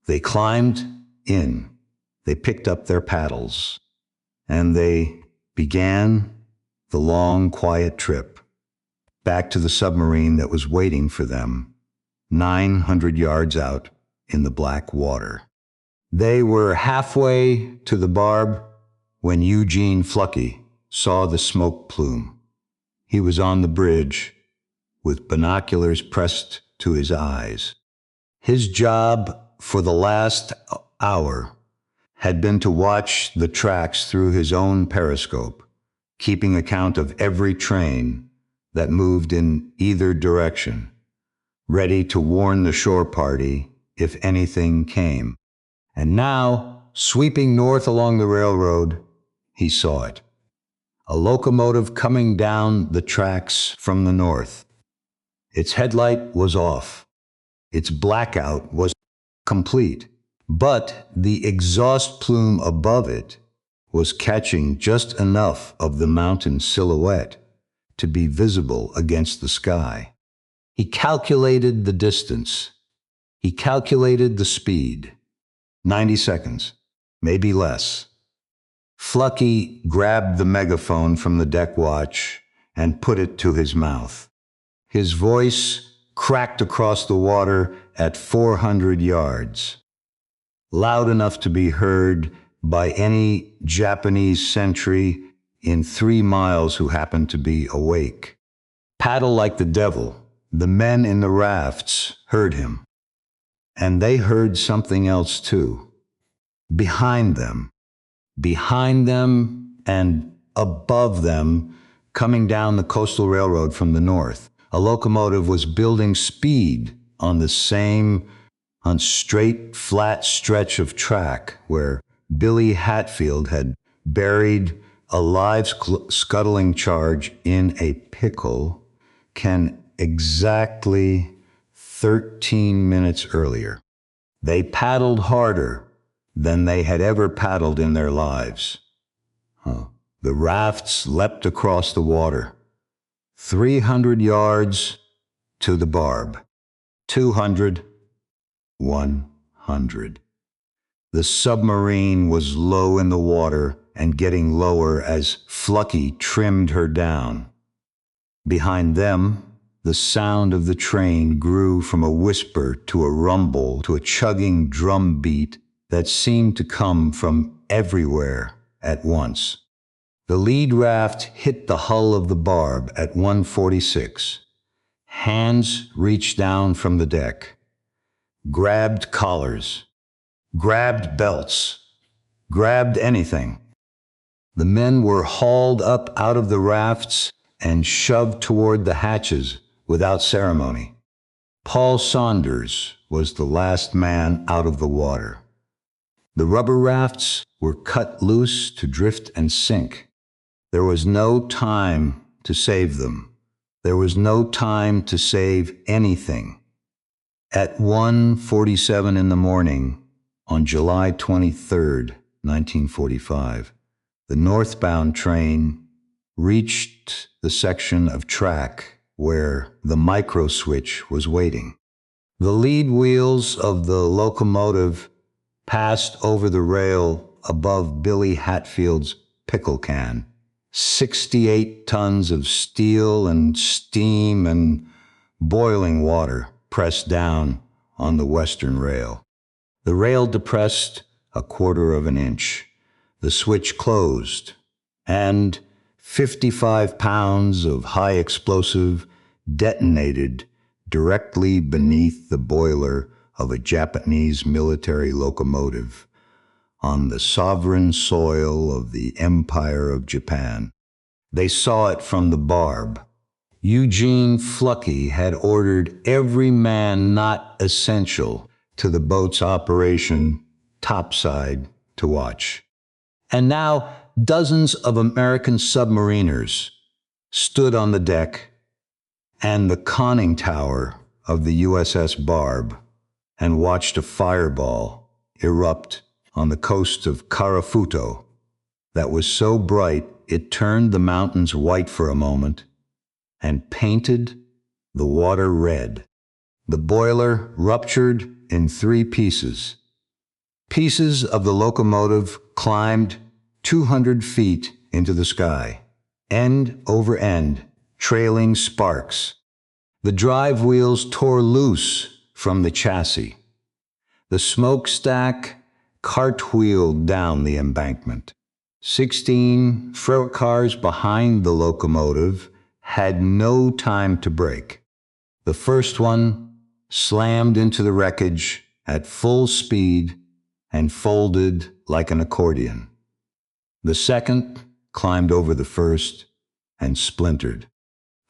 They climbed in. They picked up their paddles. And they began the long, quiet trip back to the submarine that was waiting for them 900 yards out in the black water. They were halfway to the Barb when Eugene Fluckey saw the smoke plume. He was on the bridge with binoculars pressed to his eyes. His job for the last hour had been to watch the tracks through his own periscope, keeping account of every train that moved in either direction, ready to warn the shore party if anything came. And now, sweeping north along the railroad, he saw it. A locomotive coming down the tracks from the north. Its headlight was off. Its blackout was complete. But the exhaust plume above it was catching just enough of the mountain silhouette to be visible against the sky. He calculated the distance. He calculated the speed. 90 seconds, maybe less. Fluckey grabbed the megaphone from the deck watch and put it to his mouth. His voice cracked across the water at 400 yards, loud enough to be heard by any Japanese sentry in 3 miles who happened to be awake. Paddle like the devil. The men in the rafts heard him. And they heard something else too. Behind them and above them, coming down the coastal railroad from the north, a locomotive was building speed on the same straight, flat stretch of track where Billy Hatfield had buried a live scuttling charge in a Pickle can exactly 13 minutes earlier. They paddled harder than they had ever paddled in their lives. The rafts leapt across the water. 300 yards to the Barb. 200, 100. The submarine was low in the water and getting lower as Fluckey trimmed her down. Behind them, the sound of the train grew from a whisper to a rumble to a chugging drum beat that seemed to come from everywhere at once. The lead raft hit the hull of the Barb at 1:46. Hands reached down from the deck, grabbed collars, grabbed belts, grabbed anything. The men were hauled up out of the rafts and shoved toward the hatches without ceremony. Paul Saunders was the last man out of the water. The rubber rafts were cut loose to drift and sink. There was no time to save them. There was no time to save anything. At 1:47 in the morning, on July 23rd, 1945, the northbound train reached the section of track where the micro switch was waiting. The lead wheels of the locomotive passed over the rail above Billy Hatfield's pickle can. 68 tons of steel and steam and boiling water pressed down on the western rail. The rail depressed a quarter of an inch. The switch closed, and 55 pounds of high explosive detonated directly beneath the boiler of a Japanese military locomotive on the sovereign soil of the Empire of Japan. They saw it from the Barb. Eugene Fluckey had ordered every man not essential to the boat's operation topside to watch. And now dozens of American submariners stood on the deck and the conning tower of the USS Barb and watched a fireball erupt on the coast of Karafuto that was so bright it turned the mountains white for a moment and painted the water red. The boiler ruptured in 3 pieces. Pieces of the locomotive climbed 200 feet into the sky, end over end, trailing sparks. The drive wheels tore loose from the chassis. The smokestack cartwheeled down the embankment. 16 freight cars behind the locomotive had no time to brake. The first one slammed into the wreckage at full speed and folded like an accordion. The second climbed over the first and splintered.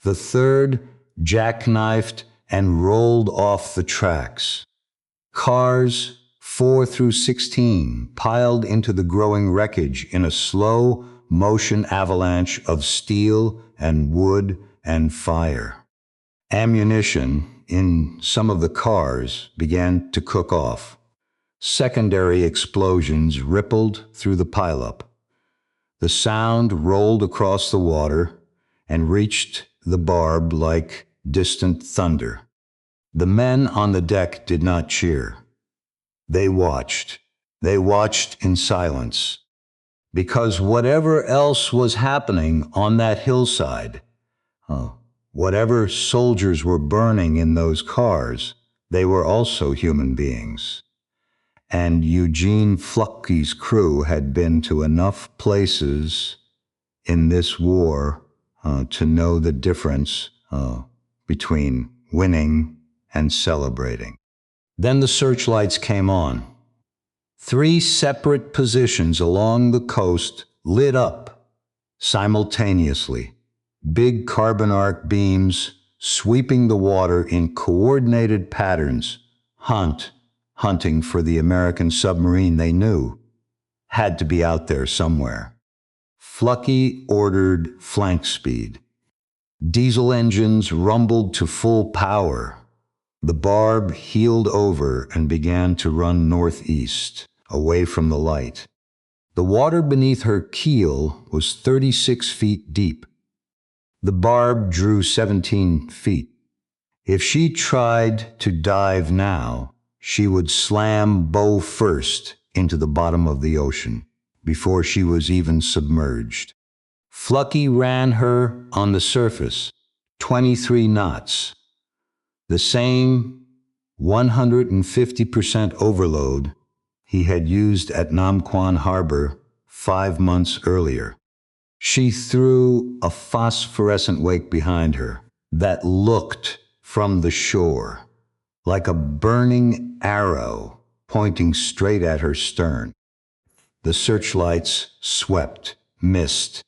The third jackknifed and rolled off the tracks. Cars 4 through 16 piled into the growing wreckage in a slow motion avalanche of steel and wood and fire. Ammunition in some of the cars began to cook off. Secondary explosions rippled through the pileup. The sound rolled across the water and reached the Barb like distant thunder. The men on the deck did not cheer. They watched. They watched in silence. Because whatever else was happening on that hillside, whatever soldiers were burning in those cars, they were also human beings. And Eugene Fluckey's crew had been to enough places in this war to know the difference between winning and celebrating. Then the searchlights came on. 3 separate positions along the coast lit up simultaneously, big carbon arc beams sweeping the water in coordinated patterns, hunting for the American submarine they knew had to be out there somewhere. Fluckey ordered flank speed. Diesel engines rumbled to full power. The Barb heeled over and began to run northeast, away from the light. The water beneath her keel was 36 feet deep. The Barb drew 17 feet. If she tried to dive now, she would slam bow first into the bottom of the ocean before she was even submerged. Fluckey ran her on the surface, 23 knots. The same 150% overload he had used at Nam Quan Harbor 5 months earlier. She threw a phosphorescent wake behind her that looked from the shore like a burning arrow pointing straight at her stern. The searchlights swept, missed,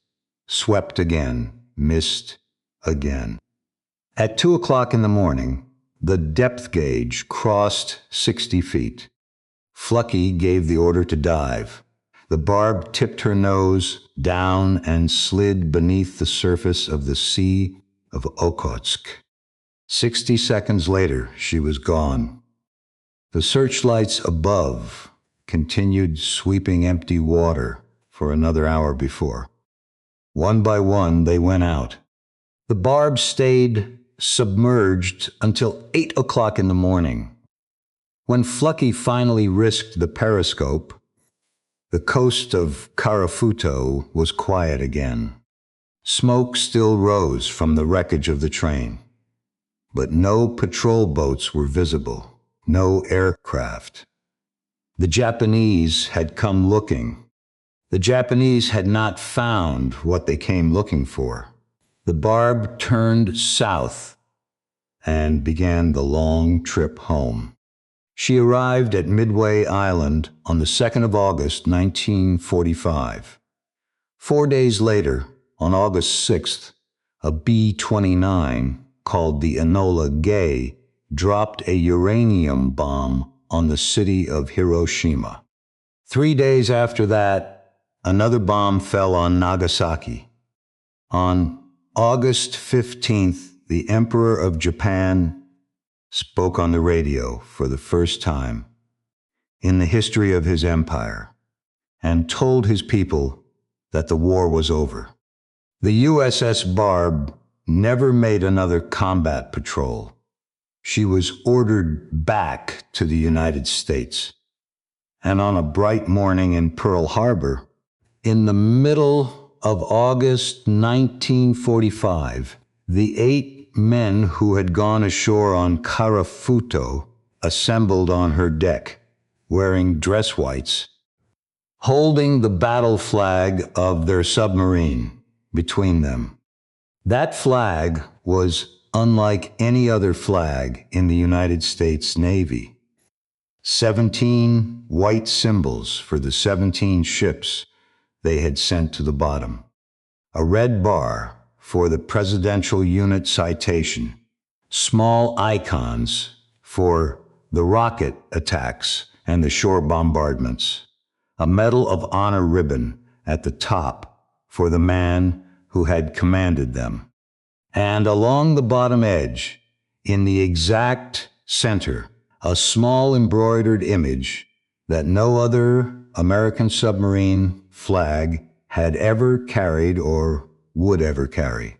swept again, missed again. At 2 o'clock in the morning, the depth gauge crossed 60 feet. Fluckey gave the order to dive. The Barb tipped her nose down and slid beneath the surface of the Sea of Okhotsk. 60 seconds later, she was gone. The searchlights above continued sweeping empty water for another hour before. One by one, they went out. The Barb stayed submerged until 8 o'clock in the morning. When Fluckey finally risked the periscope, the coast of Karafuto was quiet again. Smoke still rose from the wreckage of the train, but no patrol boats were visible, no aircraft. The Japanese had come looking. The Japanese had not found what they came looking for. The Barb turned south and began the long trip home. She arrived at Midway Island on the 2nd of August, 1945. 4 days later, on August 6th, A B-29 called the Enola Gay dropped a uranium bomb on the city of Hiroshima. 3 days after that, another bomb fell on Nagasaki. On August 15th, the Emperor of Japan spoke on the radio for the first time in the history of his empire and told his people that the war was over. The USS Barb never made another combat patrol. She was ordered back to the United States. And on a bright morning in Pearl Harbor, in the middle of August 1945, the 8 men who had gone ashore on Karafuto assembled on her deck, wearing dress whites, holding the battle flag of their submarine between them. That flag was unlike any other flag in the United States Navy. 17 white symbols for the 17 ships they had sent to the bottom. A red bar for the Presidential Unit Citation. Small icons for the rocket attacks and the shore bombardments. A Medal of Honor ribbon at the top for the man who had commanded them. And along the bottom edge, in the exact center, a small embroidered image that no other American submarine flag had ever carried or would ever carry.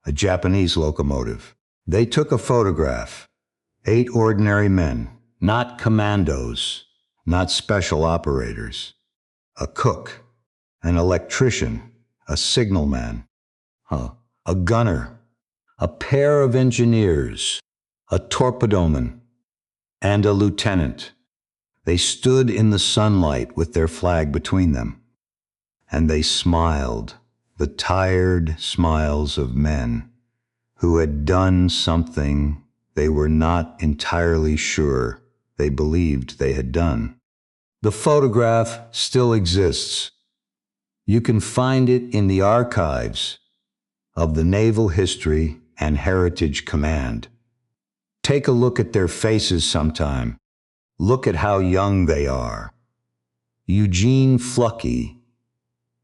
A Japanese locomotive. They took a photograph. 8 ordinary men, not commandos, not special operators. A cook, an electrician, a signalman, a gunner, a pair of engineers, a torpedoman, and a lieutenant. They stood in the sunlight with their flag between them, and they smiled, the tired smiles of men who had done something they were not entirely sure they believed they had done. The photograph still exists. You can find it in the archives of the Naval History and Heritage Command. Take a look at their faces sometime. Look at how young they are. Eugene Fluckey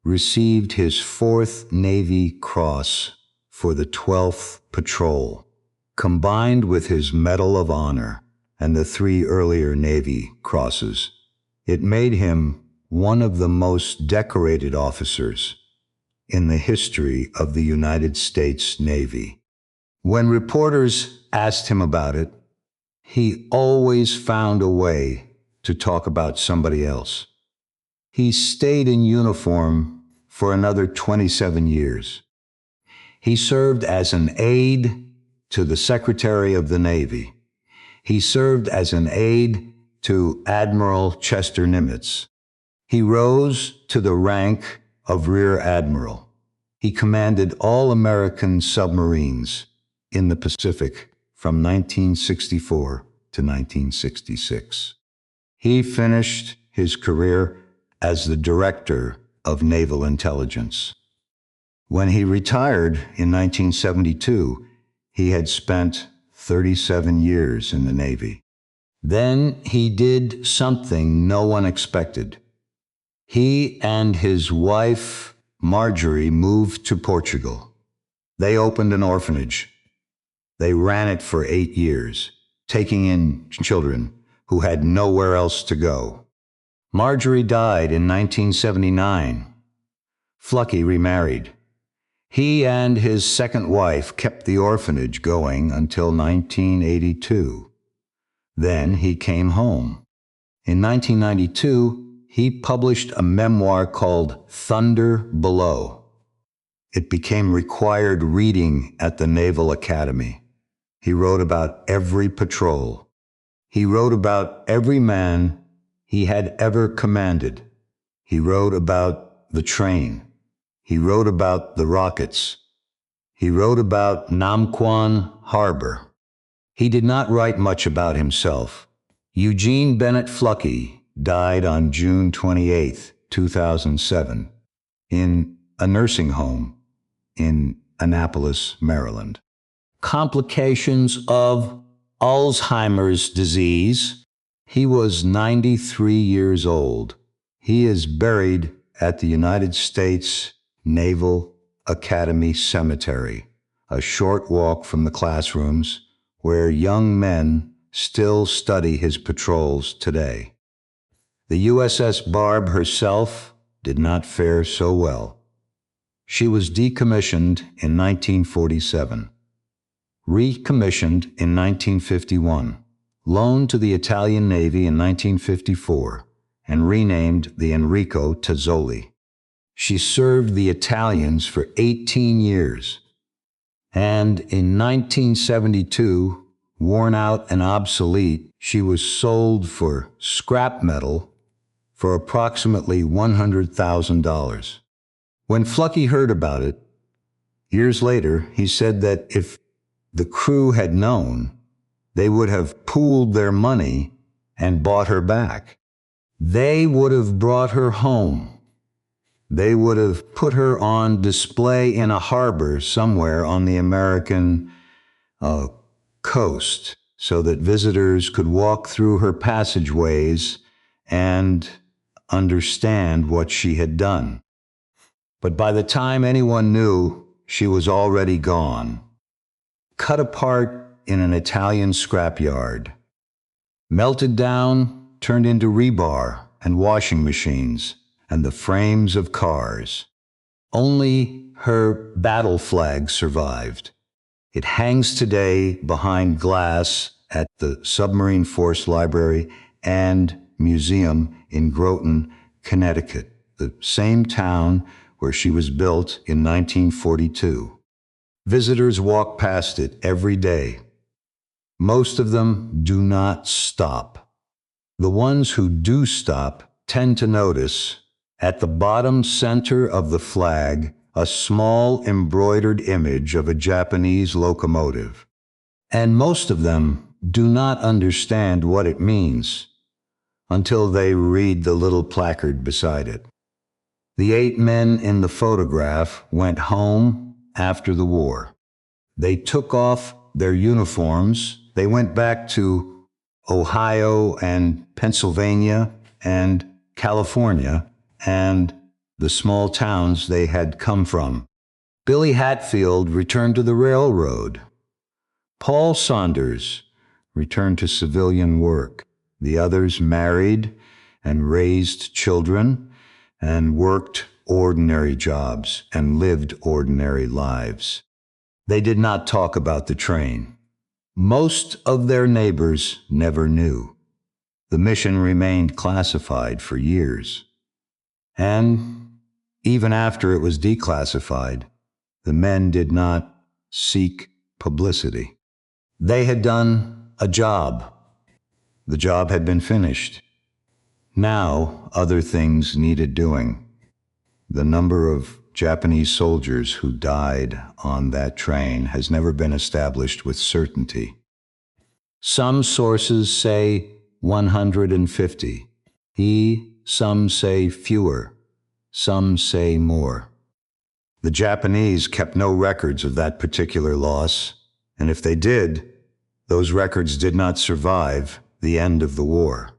received his 4th Navy Cross for the 12th Patrol, combined with his Medal of Honor and the 3 earlier Navy Crosses. It made him one of the most decorated officers in the history of the United States Navy. When reporters asked him about it, he always found a way to talk about somebody else. He stayed in uniform for another 27 years. He served as an aide to the Secretary of the Navy. He served as an aide to Admiral Chester Nimitz. He rose to the rank of Rear Admiral. He commanded all American submarines in the Pacific from 1964 to 1966. He finished his career as the Director of Naval Intelligence. When he retired in 1972, he had spent 37 years in the Navy. Then he did something no one expected. He and his wife, Marjorie, moved to Portugal. They opened an orphanage. They ran it for 8 years, taking in children who had nowhere else to go. Marjorie died in 1979. Fluckey remarried. He and his second wife kept the orphanage going until 1982. Then he came home. In 1992, he published a memoir called Thunder Below. It became required reading at the Naval Academy. He wrote about every patrol. He wrote about every man he had ever commanded. He wrote about the train. He wrote about the rockets. He wrote about Namquan Harbor. He did not write much about himself. Eugene Bennett Fluckey died on June 28, 2007, in a nursing home in Annapolis, Maryland. Complications of Alzheimer's disease. He was 93 years old. He is buried at the United States Naval Academy Cemetery, a short walk from the classrooms where young men still study his patrols today. The USS Barb herself did not fare so well. She was decommissioned in 1947, recommissioned in 1951, loaned to the Italian Navy in 1954, and renamed the Enrico Tazzoli. She served the Italians for 18 years, and in 1972, worn out and obsolete, she was sold for scrap metal for approximately $100,000. When Fluckey heard about it, years later, he said that if the crew had known, they would have pooled their money and bought her back. They would have brought her home. They would have put her on display in a harbor somewhere on the American coast so that visitors could walk through her passageways and understand what she had done. But by the time anyone knew, she was already gone, cut apart in an Italian scrapyard, melted down, turned into rebar and washing machines and the frames of cars. Only her battle flag survived. It hangs today behind glass at the Submarine Force Library and Museum in Groton, Connecticut, the same town where she was built in 1942. Visitors walk past it every day. Most of them do not stop. The ones who do stop tend to notice, at the bottom center of the flag, a small embroidered image of a Japanese locomotive. And most of them do not understand what it means until they read the little placard beside it. The 8 men in the photograph went home after the war. They took off their uniforms. They went back to Ohio and Pennsylvania and California and the small towns they had come from. Billy Hatfield returned to the railroad. Paul Saunders returned to civilian work. The others married and raised children and worked ordinary jobs and lived ordinary lives. They did not talk about the train. Most of their neighbors never knew. The mission remained classified for years. And even after it was declassified, the men did not seek publicity. They had done a job. The job had been finished. Now, other things needed doing. The number of Japanese soldiers who died on that train has never been established with certainty. Some sources say 150. Some say fewer. Some say more. The Japanese kept no records of that particular loss, and if they did, those records did not survive the end of the war.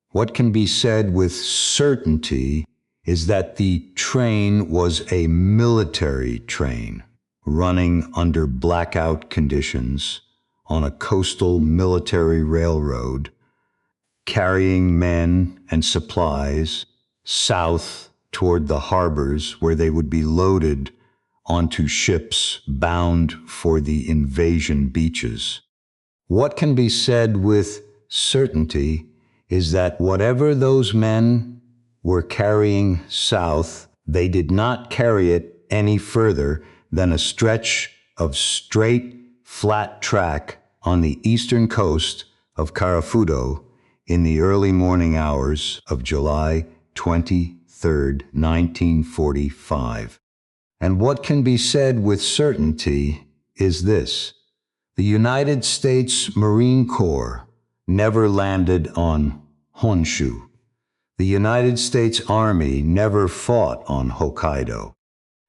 What can be said with certainty is that the train was a military train running under blackout conditions on a coastal military railroad, carrying men and supplies south toward the harbors where they would be loaded onto ships bound for the invasion beaches. What can be said with certainty is that whatever those men were carrying south, they did not carry it any further than a stretch of straight, flat track on the eastern coast of Karafuto in the early morning hours of July 23rd, 1945. And what can be said with certainty is this: the United States Marine Corps never landed on Honshu. The United States Army never fought on Hokkaido.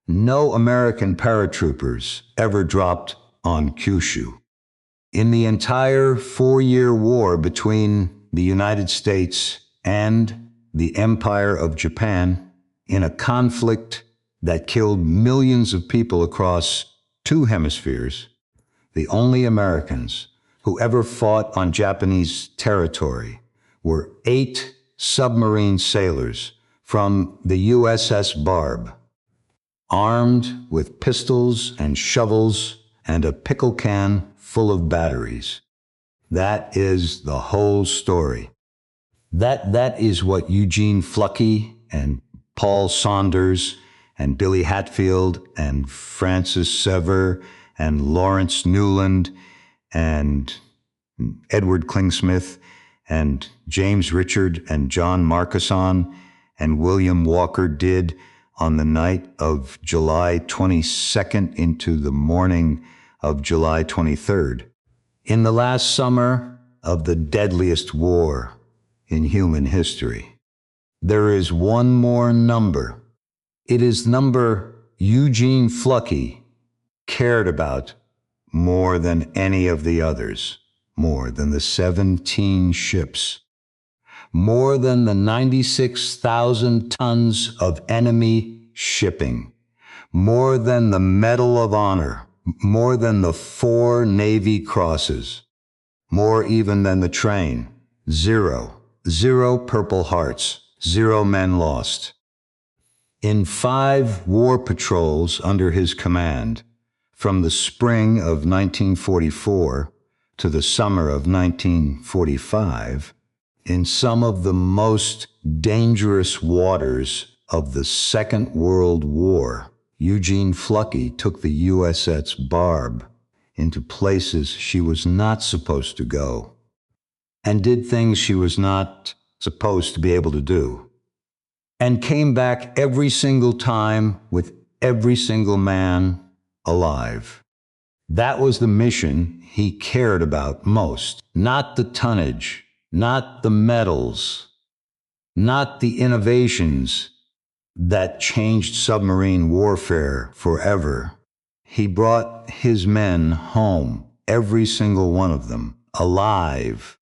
No American paratroopers ever dropped on Kyushu. In the entire 4-year war between the United States and the Empire of Japan, in a conflict that killed millions of people across 2 hemispheres, the only Americans who ever fought on Japanese territory were 8 submarine sailors from the USS Barb, armed with pistols and shovels and a pickle can full of batteries. That is the whole story. That is what Eugene Fluckey and Paul Saunders and Billy Hatfield and Francis Sever and Lawrence Newland and Edward Klingsmith and James Richard and John Markison and William Walker did on the night of July 22nd into the morning of July 23rd, in the last summer of the deadliest war in human history. There is one more number. It is number Eugene Fluckey cared about more than any of the others, more than the 17 ships, more than the 96,000 tons of enemy shipping, more than the Medal of Honor, more than the 4 Navy crosses, more even than the train. 0 Purple Hearts, 0 men lost. In 5 war patrols under his command, from the spring of 1944 to the summer of 1945, in some of the most dangerous waters of the Second World War, Eugene Fluckey took the USS Barb into places she was not supposed to go, and did things she was not supposed to be able to do, and came back every single time with every single man alive. That was the mission he cared about most, not the tonnage, not the medals, not the innovations that changed submarine warfare forever. He brought his men home, every single one of them, alive,